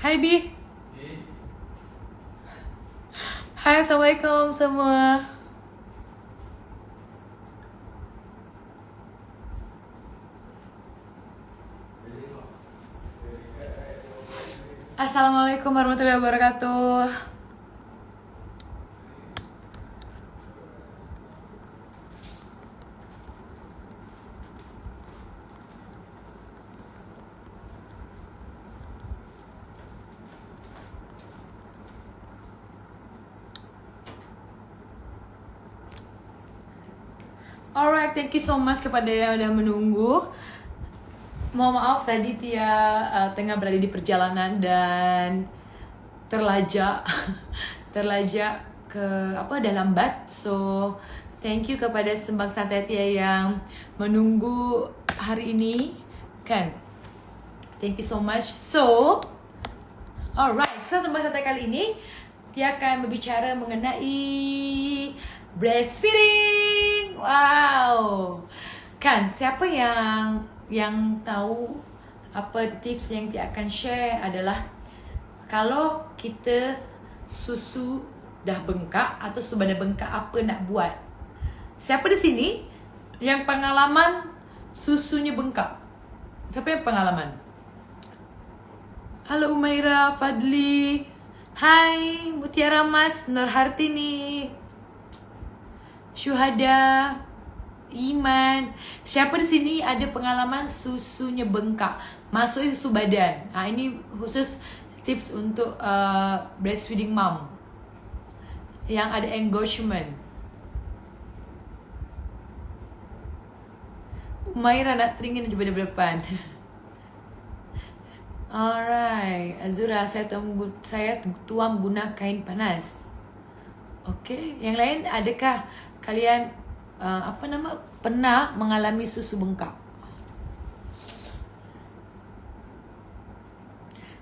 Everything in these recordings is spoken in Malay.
Hai Bi. Hai, Assalamualaikum semua. Assalamualaikum warahmatullahi wabarakatuh. Alright, thank you so much kepada yang udah menunggu. Mohon maaf tadi Tia tengah berada di perjalanan dan terlajak terlajak ke dalam lambat. So thank you kepada Sembang Santai Tia yang menunggu hari ini kan. Thank you so much. So alright, so Sembang Santai kali ini Tia akan berbicara mengenai breastfeeding. Wow. Kan, siapa yang tahu apa tips yang dia akan share adalah kalau kita susu dah bengkak atau susu dah bengkak, apa nak buat? Siapa di sini yang pengalaman susunya bengkak? Siapa yang pengalaman? Halo Umaira, Fadli. Hai Mutiara Mas, Nurhartini, Syuhada, Iman. Siapa di sini ada pengalaman susunya bengkak, masuk susu badan? Ini khusus tips untuk breastfeeding mom yang ada engorgement. Umaira nak teringin coba dari depan. Alright, Azura, saya tuang guna kain panas. Okay, yang lain adakah kalian pernah mengalami susu bengkak?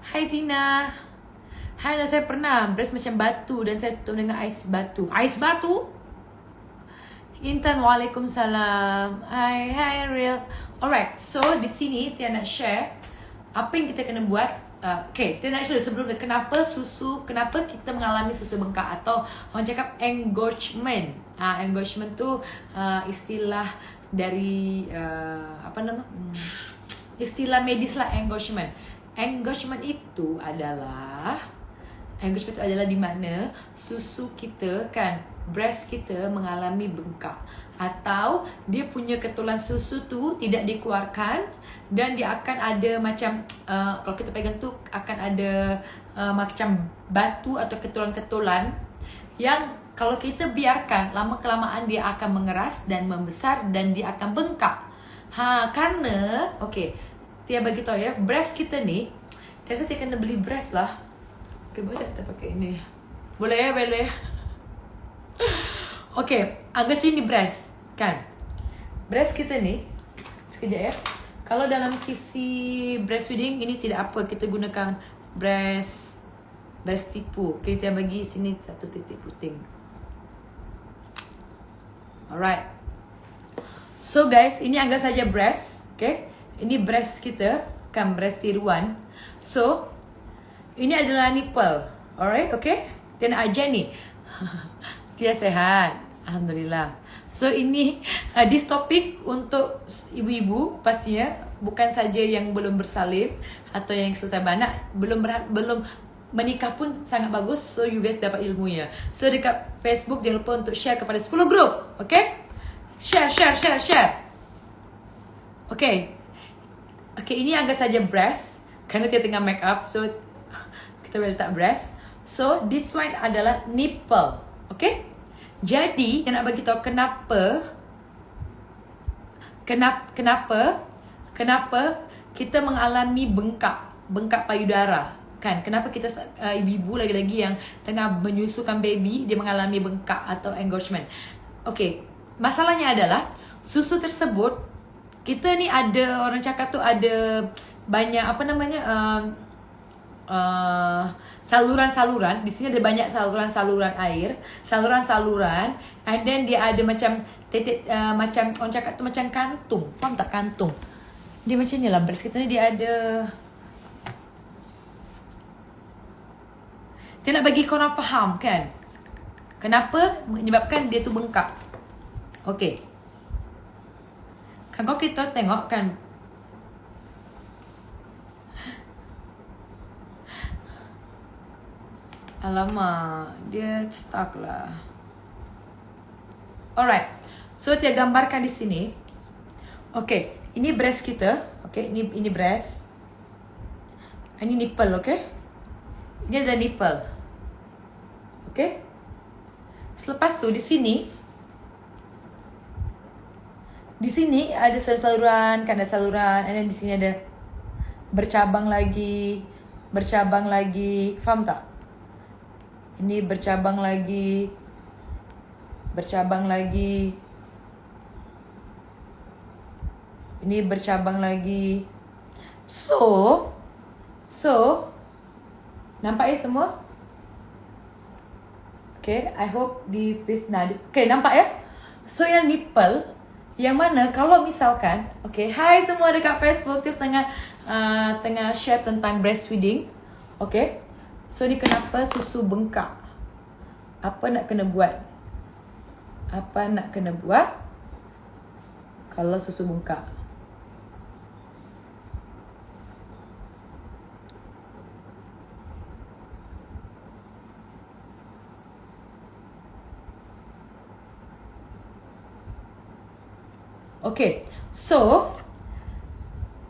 Hai Tina. Hai, saya pernah breast macam batu dan saya tutup dengan ais batu. Ais batu? Intan, waalaikumsalam. Hai Real. Alright, so di sini Tia nak share apa yang kita kena buat. Okay, Tia nak share sebelum kenapa kita mengalami susu bengkak atau orang cakap engorgement. Engorgement tu istilah dari istilah medis lah, engorgement. Engorgement itu adalah di mana susu kita kan, breast kita mengalami bengkak atau dia punya ketulan susu tu tidak dikeluarkan dan dia akan ada macam kalau kita pegang tu akan ada macam batu atau ketulan-ketulan yang kalau kita biarkan lama-kelamaan dia akan mengeras dan membesar dan dia akan bengkak. Karena Tia bagi tahu ya, breast kita ni Tia kena beli breast lah. Boleh tak kita pakai ini? Boleh. Anggap sini breast kan. Breast kita ni sekejap ya. Kalau dalam sisi breastfeeding ini tidak apa, kita gunakan breast tipu. Kita bagi sini satu titik puting. Alright. So guys, ini anggap saja breast, okay? Ini breast kita kan, breast tiruan. So ini adalah nipple. Alright, okay? Tia nak ajar ni. Tia sehat, alhamdulillah. So ini this topic untuk ibu-ibu pastinya, bukan saja yang belum bersalin atau yang selesai beranak, belum menikah pun sangat bagus. So you guys dapat ilmunya. So dekat Facebook jangan lupa untuk share kepada 10 grup, okay? Share. Okay, ini anggap saja breast karena dia tengah make up, so kita boleh letak breast. So this one adalah nipple, okay? Jadi yang nak bagi tahu kenapa kita mengalami bengkak payudara kan? Kenapa kita ibu-ibu lagi-lagi yang tengah menyusukan baby dia mengalami bengkak atau engorgement? Okay, masalahnya adalah susu tersebut kita ni ada, orang cakap tu ada banyak saluran-saluran. Di sini ada banyak saluran-saluran air, saluran-saluran, and then dia ada macam titik macam orang cakap tu macam kantung. Faham tak kantung? Dia macam ni lah breast kita ni, dia ada Kita nak bagi korang faham kan, kenapa menyebabkan dia tu bengkak. Okay, kan kalau kita tengok kan, alamak, dia stuck lah. Alright, so dia gambarkan di sini. Okay, ini breast kita. Okay, ini breast. Ini nipple, okay. Ini ada nipple. Okay. Selepas tu di sini ada saluran, kan ada saluran, dan di sini ada bercabang lagi. Faham tak? Ini bercabang lagi. Ini bercabang lagi. So nampak ya semua? Okay, I hope di face okay, nampak ya? So yang nipple, yang mana kalau misalkan, okay, hai semua dekat Facebook, kita tengah share tentang breastfeeding. Okay, so ni kenapa susu bengkak? Apa nak kena buat kalau susu bengkak? Okay, so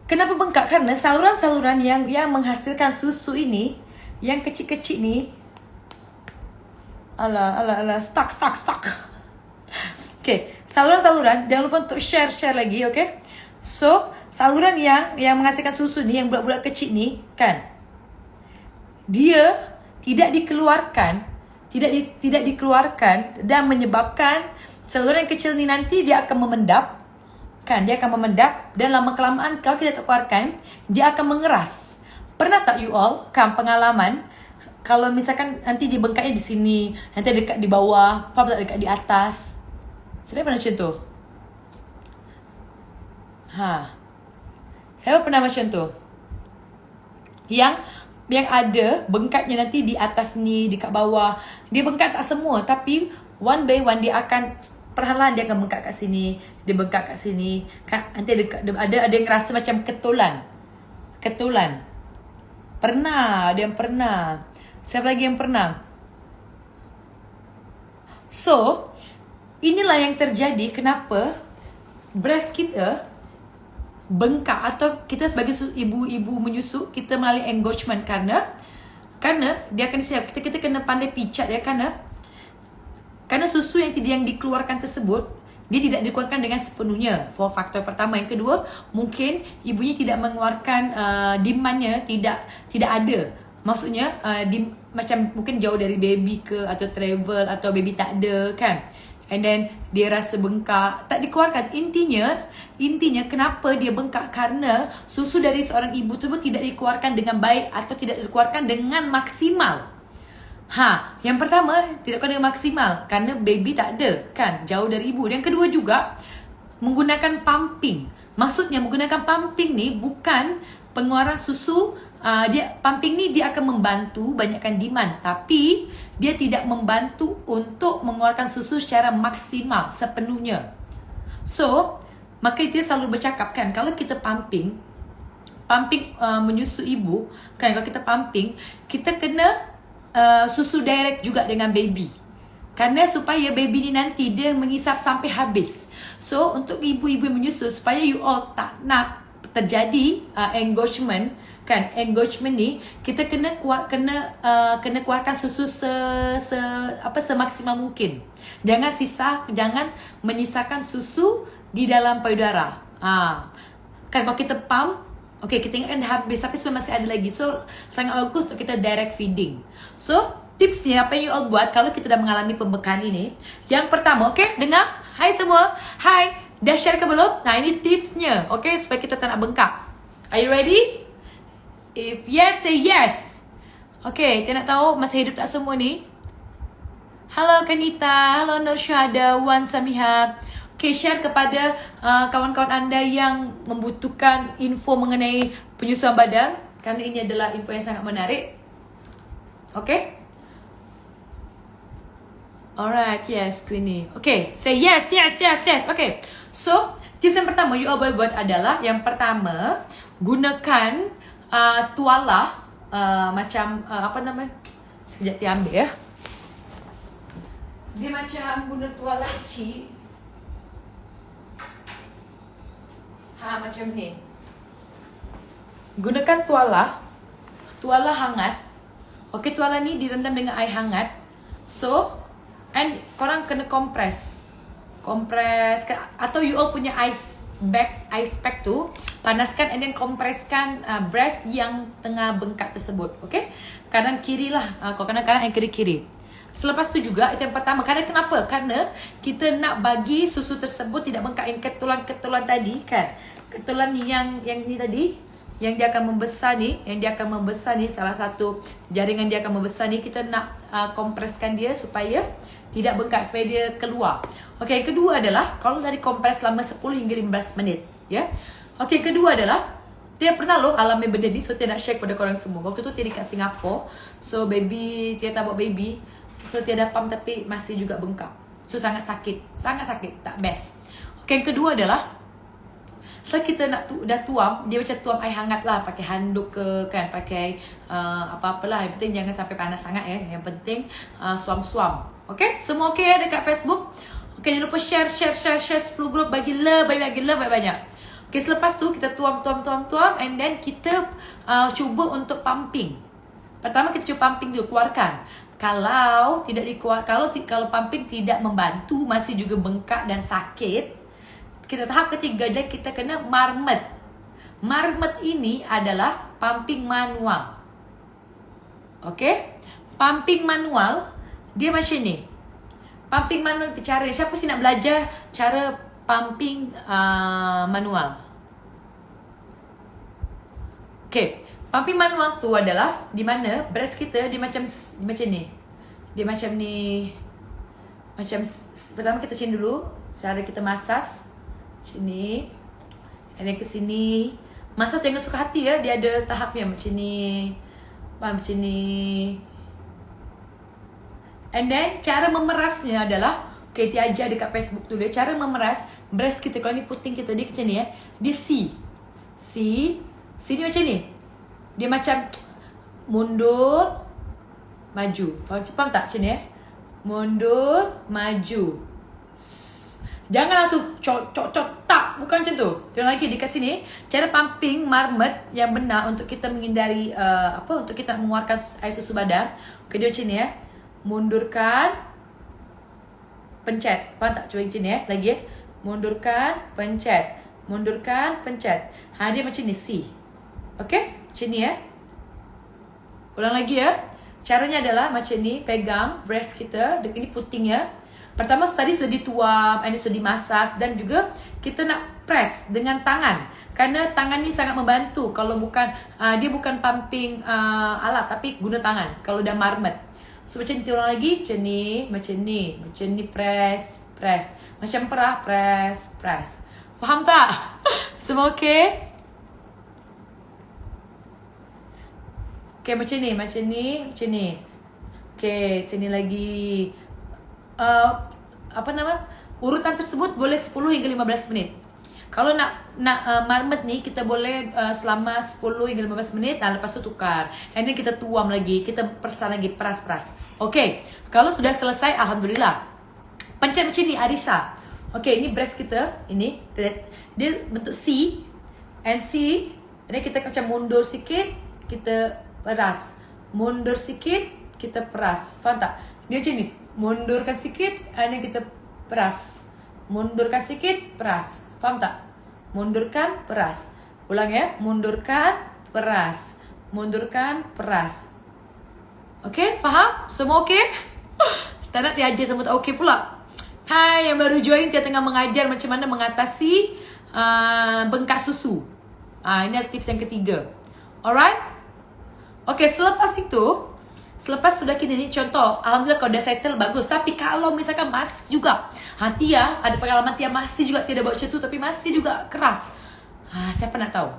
kenapa bengkak? Karena saluran-saluran yang menghasilkan susu ini, yang kecil-kecil ni, stuck. Okay, saluran-saluran, jangan lupa untuk share lagi, okay? So saluran yang menghasilkan susu ni, yang bulat-bulat kecil ni, kan, dia tidak dikeluarkan dan menyebabkan saluran yang kecil ni nanti dia akan memendap. Kan, dia akan memendap dan lama-kelamaan kalau kita tak keluarkan, dia akan mengeras. Pernah tak you all kan pengalaman kalau misalkan nanti dia bengkaknya di sini, nanti dekat di bawah, faham tak, dekat di atas. Saya pernah macam tu. Saya pernah macam tu. Yang ada bengkaknya nanti di atas ni, dekat bawah. Dia bengkak tak semua, tapi one by one dia akan perlahan dia akan bengkak kat sini, dia bengkak kat sini. Kan nanti ada yang rasa macam ketulan. Pernah, ada yang pernah. Siapa lagi yang pernah? So, inilah yang terjadi kenapa breast kita bengkak, atau kita sebagai ibu-ibu menyusu, kita melalui engorgement karena dia akan siap. Kita kena pandai picat ya, karena susu yang dikeluarkan tersebut, dia tidak dikeluarkan dengan sepenuhnya. For faktor pertama. Yang kedua, mungkin ibunya tidak mengeluarkan demandnya, tidak ada. Maksudnya macam mungkin jauh dari baby ke, atau travel, atau baby tak ada kan. And then dia rasa bengkak, tak dikeluarkan. Intinya kenapa dia bengkak? Karena susu dari seorang ibu tersebut tidak dikeluarkan dengan baik, atau tidak dikeluarkan dengan maksimal. Yang pertama, tidak kena maksimal karena baby tak ada, kan, jauh dari ibu. Yang kedua juga, menggunakan pumping. Maksudnya menggunakan pumping ni bukan pengeluaran susu. Pumping ni dia akan membantu banyakkan demand, tapi dia tidak membantu untuk mengeluarkan susu secara maksimal sepenuhnya. So, maka dia selalu bercakap kan, kalau kita pumping menyusu ibu, kan, kalau kita pumping, kita kena susu direct juga dengan baby, karena supaya baby ni nanti dia mengisap sampai habis. So untuk ibu-ibu yang menyusu, supaya you all tak nak terjadi engorgement, kan, engorgement ni kita kena keluarkan susu semaksimal mungkin. Jangan menyisakan susu di dalam payudara. Kan kalau kita pump, okay, kita ingatkan dah habis, tapi sebenarnya masih ada lagi. So, sangat bagus untuk kita direct feeding. So, tipsnya apa yang you all buat kalau kita dah mengalami pembengkakan ini. Yang pertama, okay, dengar? Hai semua. Hai, dah share ke belum? Nah, ini tipsnya, okay, supaya kita tak nak bengkak. Are you ready? If yes, say yes. Okay, kita nak tahu masih hidup tak semua ni? Halo Kanita, halo Nur Syuhada, Wan Samiha. Okay, share kepada kawan-kawan anda yang membutuhkan info mengenai penyusuan badan, kerana ini adalah info yang sangat menarik. Okay, Alright, yes, Queenie. Okay, say yes, yes, yes, yes. Okay, so tips yang pertama you all boleh buat adalah yang pertama gunakan tuala macam apa namanya? Sekejap dia ambil ya. Dia macam guna tuala kecil. Macam ni. Gunakan tuala hangat. Okey, tuala ni direndam dengan air hangat. So, and korang kena kompres atau you all punya ice pack tu panaskan and then kompreskan breast yang tengah bengkak tersebut. Okey, kanan kiri lah. Kanan and kiri. Selepas tu juga itu yang pertama. Kenapa? Karena kita nak bagi susu tersebut tidak bengkak. Yang ketulan tadi kan, ketulan yang ni tadi, yang dia akan membesar ni, salah satu jaringan dia akan membesar ni, kita nak kompreskan dia supaya tidak bengkak, supaya dia keluar. Okey, yang kedua adalah kalau dari kompres selama 10 hingga 15 menit, ya. Okey, kedua adalah Tia pernah loh alami benda ni, so Tia nak share kepada korang semua. Waktu tu Tia dekat Singapura, so baby, Tia tak buat baby, so Tia dah pump tapi masih juga bengkak. So sangat sakit, tak best. Okey, yang kedua adalah so kita nak dah tuam, dia macam tuam air hangat lah, pakai handuk ke kan, pakai apa-apalah. Yang penting jangan sampai panas sangat ya. Yang penting suam-suam. Okay, semua okay ya dekat Facebook. Okay, jangan lupa share 10 grup, bagi love banyak. Okay, selepas tu kita tuam and then kita cuba untuk pumping. Pertama kita cuba pumping dulu, keluarkan. Kalau tidak kalau pumping tidak membantu, masih juga bengkak dan sakit, kita tahap ketiga dan kita kena marmet. Marmet ini adalah pumping manual. Okay? Pumping manual, dia macam ni. Pumping manual itu cara, siapa sih nak belajar cara pumping manual? Okay. Pumping manual tu adalah di mana breast kita dia macam ni. Dia macam ni. Pertama kita macam dulu, cara kita massage macam ni. And then ke sini. Massage jangan suka hati ya, dia ada tahapnya macam ni. Macam ni. And then cara memerasnya adalah, okay, Tia ajar dekat Facebook tu dia. Cara memeras breast kita, kalau ni puting kita, dia macam ni ya. Dia C ni macam ni. Dia macam mundur, maju. Faham tak macam ni ya? Mundur, maju. Jangan langsung cok, tak. Bukan macam tu. Tengok lagi dekat sini. Cara pumping marmet yang benar untuk kita menghindari, untuk kita mengeluarkan air susu badan. Okay, dia macam ni ya. Mundurkan, pencet. Faham tak? Cuba macam ni ya. Lagi ya. Mundurkan, pencet. Mundurkan, pencet. Dia macam ni, C. Okay? Macam ni ya. Ulang lagi ya. Caranya adalah macam ni. Pegang breast kita. Ini puting ya. Pertama tadi sudah dituam, ini sudah dimasas, dan juga kita nak press dengan tangan. Kerana tangan ni sangat membantu. Kalau bukan, dia bukan pumping alat, tapi guna tangan. Kalau dah marmet. So macam ni, ulang lagi. Macam ni. Macam ni press. Macam perah, press. Faham tak? Semua okay? Okay, macam ni. Okay, macam ni lagi. Urutan tersebut boleh 10 hingga 15 menit. Kalau nak marmet ni, kita boleh selama 10 hingga 15 menit. Lepas tu tukar. And then kita tuam lagi. Kita persan lagi, peras. Okay, kalau sudah selesai, Alhamdulillah. Pencet macam ni, Arisa. Okay, ini breast kita. Ini, dia bentuk C. And C. And then kita macam mundur sikit, kita peras. Mundur sikit, kita peras. Faham tak? Dia macam ni. Mundurkan sikit, and then kita peras. Mundurkan sikit, peras. Faham tak? Mundurkan, peras. Ulang ya. Mundurkan, peras. Mundurkan, peras. Okay, faham? Semua okay? Tak nak Tia ajar semua tak okay pula. Hai, yang baru join, Tia tengah mengajar macam mana mengatasi bengkak susu. Ini adalah tips yang ketiga. Alright? Okay, selepas sudah kita ni, contoh, Alhamdulillah kalau dah settle, bagus. Tapi kalau misalkan masih juga, Tia ada pengalaman, Tia masih juga Tia dah buat macam tu, tapi masih juga keras. Siapa nak tahu?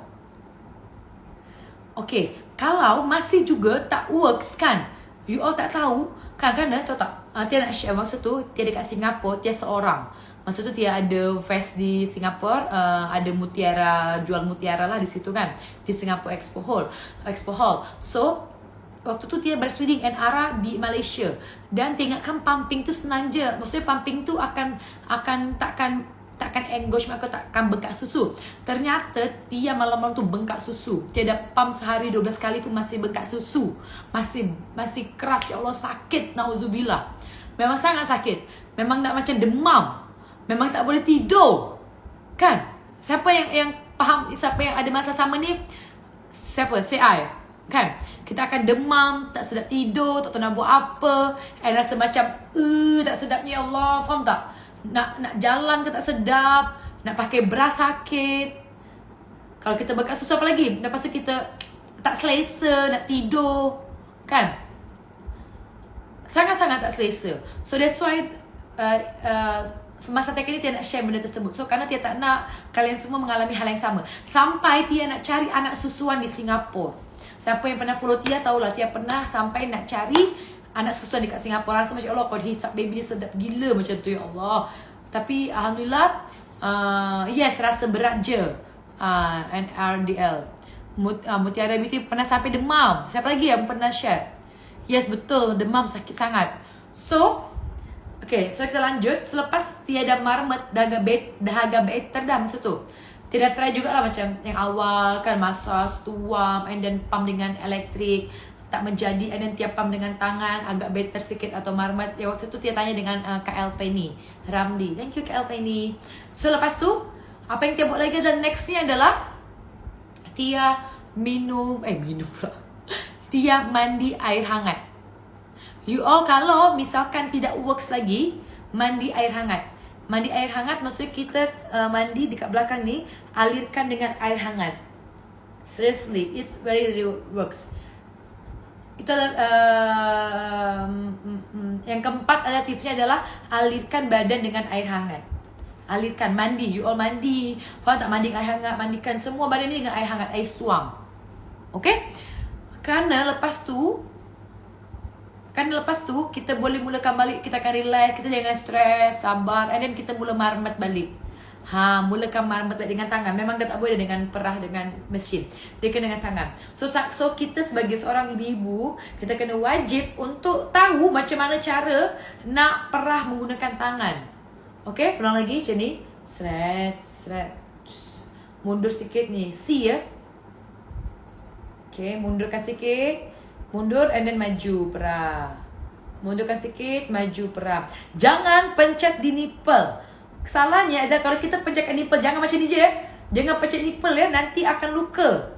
Okay, kalau masih juga tak works kan, You all tak tahu kan, kerana tahu tak, Tia nak share masa tu Tia dekat Singapura, Tia seorang. Masa tu Tia ada fest di Singapura, ada mutiara, jual mutiara lah di situ kan, di Singapore Expo Hall. So waktu tu Tia breastfeeding and Ara di Malaysia, dan tengokkan pumping tu senang je. Maksudnya pumping tu akan takkan engorgement, aku takkan bengkak susu. Ternyata Tia malam-malam tu bengkak susu. Tia dah pump sehari 12 kali tu masih bengkak susu. Masih keras, ya Allah, sakit, nauzubillah. Memang sangat sakit. Memang nak macam demam. Memang tak boleh tidur. Kan? Siapa yang faham, siapa yang ada masalah sama ni? Siapa? Say I. Kan? Kita akan demam, tak sedap tidur, tak tahu nak buat apa, rasa macam tak sedapnya, ya Allah. Faham tak? Nak jalan ke tak sedap, nak pakai bra sakit. Kalau kita bengkak susu apa lagi? Lepas tu kita tak selesa nak tidur, kan? Sangat-sangat tak selesa. So that's why semasa Tia ni Tia nak share benda tersebut. So kerana Tia tak nak kalian semua mengalami hal yang sama. Sampai Tia nak cari anak susuan di Singapura. Siapa yang pernah follow Tia tahulah, Tia pernah sampai nak cari anak susuan dekat Singapura. Rasa macam Allah, kau hisap baby ni sedap gila macam tu, ya Allah. Tapi Alhamdulillah, yes, rasa berat je. NRDL Mutiara Beauty pernah sampai demam. Siapa lagi yang pernah share? Yes, betul, demam, sakit sangat. So okay, so kita lanjut. Selepas Tia dah marmet, dah agak better dah masa tu, Tia dah try jugalah macam yang awal kan, massage, tuam, and then pump dengan elektrik. Tak menjadi, and then Tia pump dengan tangan, agak better sikit atau marmet. Ya, waktu tu Tia tanya dengan KL Penny Ramli. Thank you KL Penny. So lepas tu, apa yang Tia buat lagi dan next ni adalah Tia minum lah. Tia mandi air hangat. You all kalau misalkan tidak works lagi, mandi air hangat. Mandi air hangat maksudnya kita mandi dekat belakang ni, alirkan dengan air hangat. Seriously, it's very works. Itu adalah yang keempat adalah tipsnya adalah alirkan badan dengan air hangat. Alirkan, mandi, you all mandi. Faham tak? Mandi air hangat, mandikan semua badan ni dengan air hangat, air suam. Okay? Kerana lepas tu kita boleh mulakan balik, kita akan relax, kita jangan stres, sabar, and then kita mula marmet balik. Mulakan marmet balik dengan tangan. Memang dia tak boleh dengan perah, dengan mesin. Dia kena dengan tangan. So kita sebagai seorang ibu-ibu, kita kena wajib untuk tahu macam mana cara nak perah menggunakan tangan. Okay, ulang lagi macam ni. Seret. Mundur sikit ni. C ya. Okay, mundurkan sikit. Mundur and then maju, perah. Mundurkan sikit, maju, perah. Jangan pencet di nipple. Kesalahannya adalah kalau kita pencet nipple, jangan macam ni je. Jangan pencet nipple ya, nanti akan luka.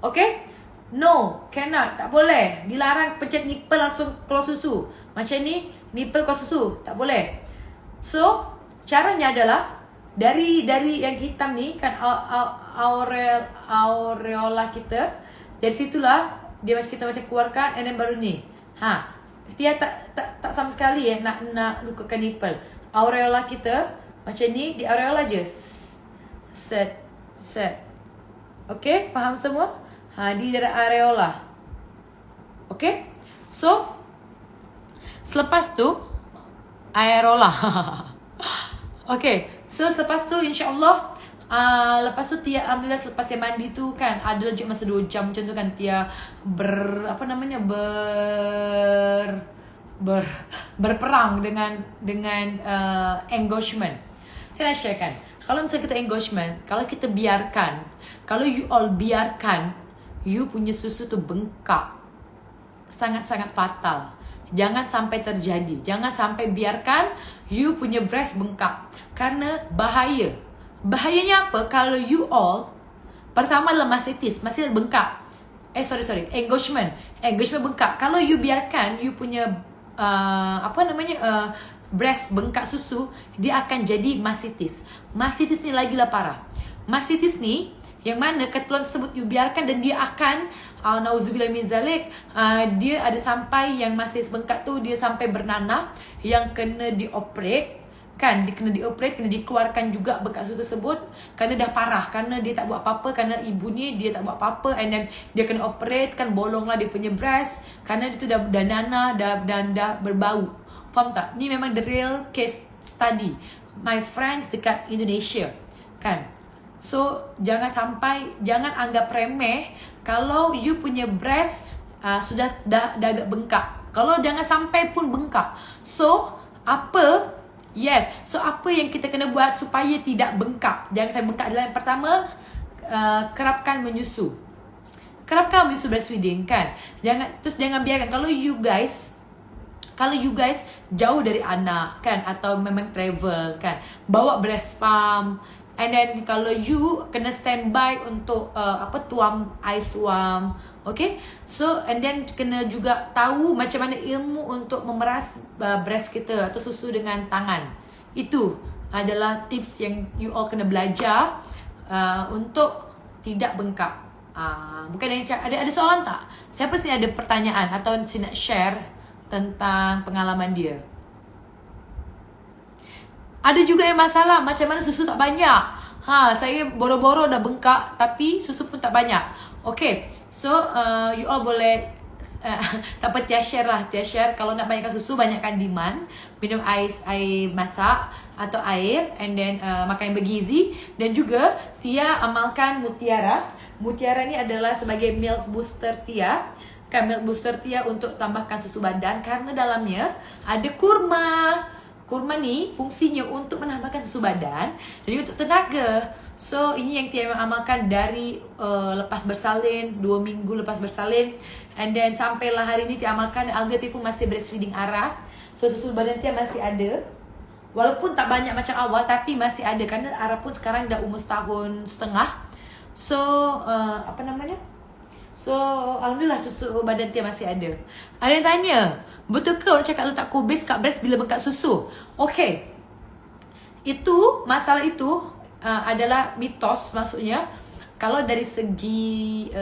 Okay? No, cannot, tak boleh. Dilarang pencet nipple langsung keluar susu. Macam ni, nipple keluar susu, tak boleh. So, caranya adalah dari yang hitam ni kan, aureola kita. Dari situlah dia macam kita macam keluarkan, and then baru ni. Tia tak sama sekali nak lukakan nipple. Aureola kita macam ni, di aureola je. Set. Okay, faham semua? Di daerah areola. Okay? So, selepas tu aerola. Okay, so selepas tu insyaAllah lepas tu Tia, alhamdulillah selepas Tia mandi tu kan, ada lejut masa 2 jam macam tu kan, Tia berperang dengan engorgement. Tia nak share kan, kalau misalnya kita engorgement, kalau kita biarkan, kalau you all biarkan you punya susu tu bengkak, sangat-sangat fatal. Jangan sampai terjadi. Jangan sampai biarkan you punya breast bengkak, karena bahaya. Bahayanya apa? Kalau you all, pertama adalah mastitis, masih bengkak. Engorgement bengkak. Kalau you biarkan you punya breast bengkak susu, dia akan jadi mastitis. Mastitis ni lagilah parah. Mastitis ni yang mana keterulan tersebut you biarkan, dan dia akan nauzubillah min zalik, dia ada sampai yang masih bengkak tu dia sampai bernanah, yang kena dioperate, kan, dia kena dioperate, kena dikeluarkan juga bengkak susu tersebut kerana dah parah, kerana dia tak buat apa-apa, kerana ibu ni dia tak buat apa-apa, and then dia kena operate kan, bolonglah dia punya breast kerana dia tu dah nanah dan dah berbau. Faham tak? Ni memang the real case study my friends dekat Indonesia kan. So jangan anggap remeh kalau you punya breast sudah dah agak bengkak. Kalau jangan sampai pun bengkak. So apa yang kita kena buat supaya tidak bengkak, jangan sampai bengkak adalah yang pertama, kerapkan menyusu. Kerapkan menyusu breastfeeding kan. Jangan biarkan kalau you guys jauh dari anak kan, atau memang travel kan, bawa breast pump. And then kalau you kena standby untuk tuam ais suam, okay? So and then kena juga tahu macam mana ilmu untuk memeras breast kita atau susu dengan tangan. Itu adalah tips yang you all kena belajar untuk tidak bengkak. Bukan ada soalan tak? Siapa sih ada pertanyaan atau si nak share tentang pengalaman dia? Ada juga yang masalah macam mana susu tak banyak. Saya boro-boro dah bengkak tapi susu pun tak banyak. Okay, so you all boleh tak apa, Tia share kalau nak banyakkan susu, banyakkan demand, minum air masak atau air, and then makan yang bergizi. Dan juga Tia amalkan Mutiara. Mutiara ni adalah sebagai milk booster Tia kan, milk booster Tia untuk tambahkan susu badan kerana dalamnya ada kurma. Kurma ni fungsinya untuk menambahkan susu badan dan juga untuk tenaga. So ini yang Tia amalkan dari lepas bersalin, 2 minggu lepas bersalin, and then sampailah hari ni Tia amalkan. Alga Tia pun masih breastfeeding Ara. So susu badan Tia masih ada, walaupun tak banyak macam awal tapi masih ada kerana Ara pun sekarang dah umur 1.5 tahun. So So alhamdulillah susu badan Tia masih ada. Ada yang tanya, betul ke orang cakap letak kubis kat breast bila bengkak susu? Okay, masalah itu adalah mitos. Maksudnya kalau dari segi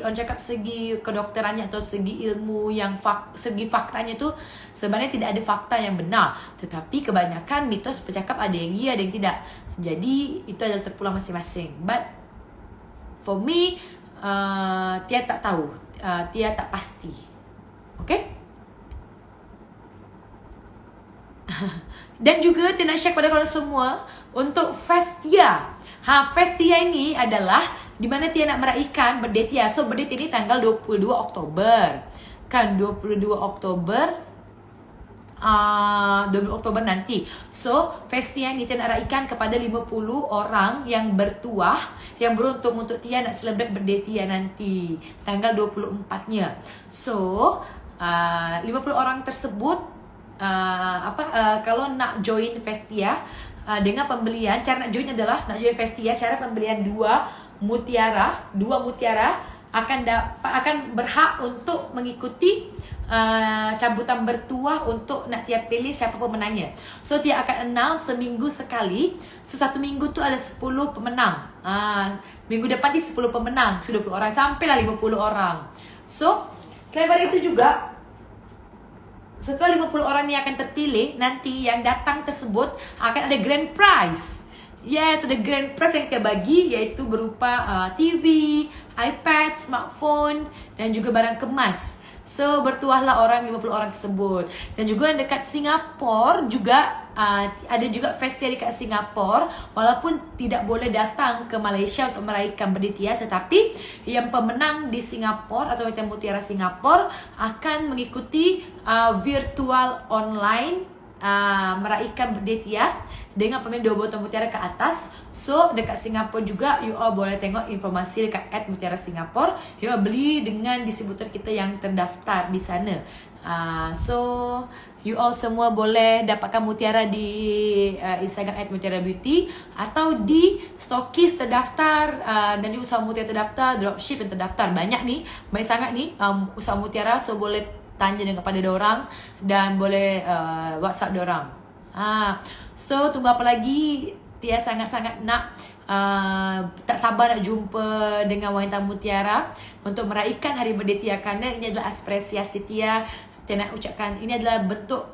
orang cakap segi kedokterannya atau segi ilmu yang segi faktanya tu sebenarnya tidak ada fakta yang benar. Tetapi kebanyakan mitos bercakap ada yang ya, ada yang tidak. Jadi itu adalah terpulang masing-masing. But for me, Tia tak tahu, Tia tak pasti. Okay? Dan juga Tia nak share kepada korang semua untuk Festia. Festia ini adalah di mana Tia nak meraihkan birthday Tia. So birthday Tia ni tanggal 22 Oktober. Kan 22 Oktober 20 Oktober nanti. So Festia ni Tia nak raikan kepada 50 orang yang bertuah, yang beruntung untuk Tia nak celebrate birthday Tia nanti tanggal 24-nya. So 50 orang tersebut kalau nak join Festia dengan pembelian, cara nak join adalah nak join Festia, cara pembelian 2 mutiara akan berhak untuk mengikuti cabutan bertuah untuk nak Tia pilih siapa pemenangnya. So Tia akan announce seminggu sekali. So 1 minggu tu ada 10 pemenang. Minggu depan ni 10 pemenang, so 20 orang sampailah 50 orang. So selain daripada itu juga, setelah 50 orang ni akan terpilih, nanti yang datang tersebut akan ada grand prize. Yes, ada grand prize yang kita bagi, iaitu berupa TV, iPad, smartphone dan juga barang kemas. So bertuahlah 50 orang tersebut. Dan juga dekat Singapura juga ada juga festival dekat Singapura. Walaupun tidak boleh datang ke Malaysia untuk meraihkan birthday Tia, tetapi yang pemenang di Singapura atau Hotel Mutiara Singapura akan mengikuti virtual online meraihkan birthday Tia dengan pemain 2 botol mutiara ke atas. So dekat Singapura juga you all boleh tengok informasi dekat @mutiara Singapura. You all beli dengan distributor kita yang terdaftar di sana. So you all semua boleh dapatkan mutiara di Instagram @mutiarabeauty atau di stokis terdaftar dan juga usaha mutiara terdaftar, dropship yang terdaftar. Banyak sangat ni usaha mutiara. So boleh tanya dengan kepada diorang dan boleh WhatsApp diorang. So tunggu apa lagi? Tia sangat-sangat nak tak sabar nak jumpa dengan wanita mutiara untuk meraihkan hari birthday Tia, kerana ini adalah apresiasi Tia. Tia nak ucapkan ini adalah bentuk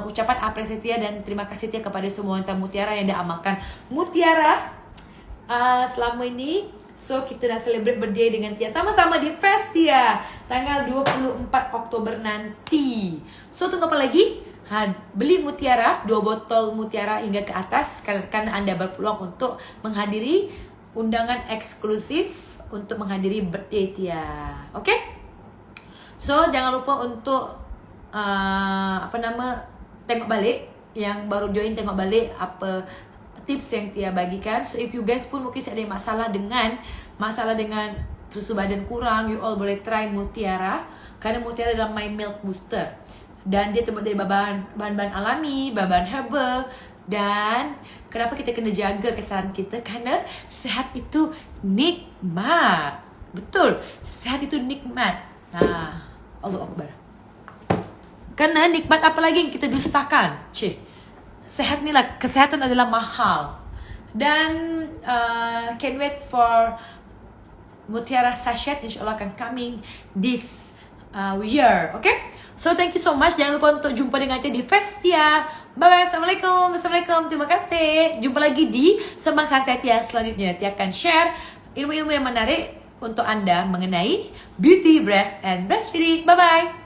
ucapan apresiasi Tia dan terima kasih Tia kepada semua wanita Mutiara yang dah amalkan Mutiara selama ini. So kita dah celebrate birthday dengan Tia sama-sama di Fest Tia tanggal 24 Oktober nanti. So tunggu apa lagi? Beli Mutiara, 2 botol Mutiara hingga ke atas karena Anda berpeluang untuk menghadiri undangan eksklusif untuk menghadiri birthday Tia. Oke? So jangan lupa untuk tengok balik yang baru join, tengok balik apa tips yang Tia bagikan. So if you guys pun mungkin ada masalah dengan susu badan kurang, you all boleh try Mutiara karena Mutiara adalah my milk booster dan dia terbuat dari bahan-bahan alami, bahan-bahan herbal. Dan kenapa kita kena jaga kesehatan kita? Karena sehat itu nikmat. Betul, sehat itu nikmat. Allah Akbar. Karena nikmat apa lagi yang kita dustakan? Sehat ni lah, kesehatan adalah mahal. Dan can't wait for Mutiara Sachet, insyaAllah akan coming this year. Okay? So thank you so much. Jangan lupa untuk jumpa dengan Tia di Fest Tia. Bye bye. Assalamualaikum. Terima kasih. Jumpa lagi di Sembang Santai Tia selanjutnya. Tia akan share ilmu-ilmu yang menarik untuk Anda mengenai beauty, breast, and breastfeeding. Bye bye.